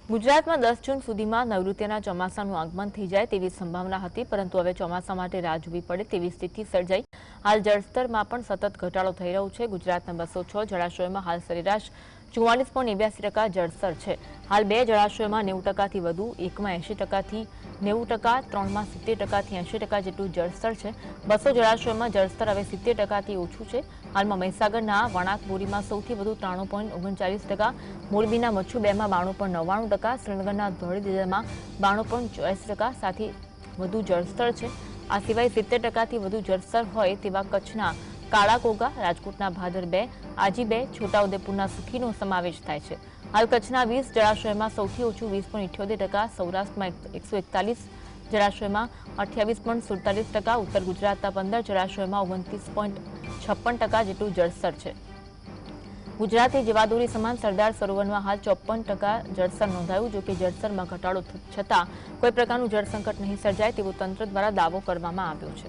ગુજરાતમાં 10 જૂન સુધીમાં નૈઋત્યના ચોમાસાનું આગમન થઈ જાય તેવી સંભાવના હતી, પરંતુ હવે ચોમાસા માટે રાહ જોવી પડે તેવી સ્થિતિ સર્જાઈ। હાલ જળસ્તરમાં પણ સતત ઘટાડો થઈ રહ્યો છે। ગુજરાતના 206 જળાશયોમાં હાલ સરેરાશ 44.82% જળસ્તર છે। હાલ 2 જળાશયોમાં 90%થી વધુ, એકમાં 80%થી 90%, 3માં 70%થી 80% જેટલું જળસ્તર છે। 200 જળાશયોમાં જળસ્તર હવે 70%થી ઓછું છે। હાલમાં મહીસાગરના વણાકબોરીમાં સૌથી વધુ 93.39%, મોરબીના મચ્છુ 2માં 92.99%, શ્રીનગરના ધોળીધજામાં 92.84% સાથે વધુ જળસ્તર છે। આ સિવાય 70%થી વધુ જળસ્તર હોય તેવા કચ્છના કાળાકોગા, રાજકોટના ભાદર 2, આજી 2, છોટાઉદેપુરના સુખીનો સમાવેશ થાય છે। હાલ કચ્છના 20 જળાશયોમાં સૌથી ઓછું 20.78%, સૌરાષ્ટ્રમાં 141 જળાશયોમાં 28.47%, ઉત્તર ગુજરાતના 15 જળાશયોમાં 29.56% જેટલું જળસ્તર છે। ગુજરાતની જીવાદોરી સમાન સરદાર સરોવરમાં હાલ 54% જળસ્તર નોંધાયું। જોકે જળસ્તરમાં ઘટાડો છતાં કોઈ પ્રકારનું જળસંકટ નહીં સર્જાય તેવો તંત્ર દ્વારા દાવો કરવામાં આવ્યો છે।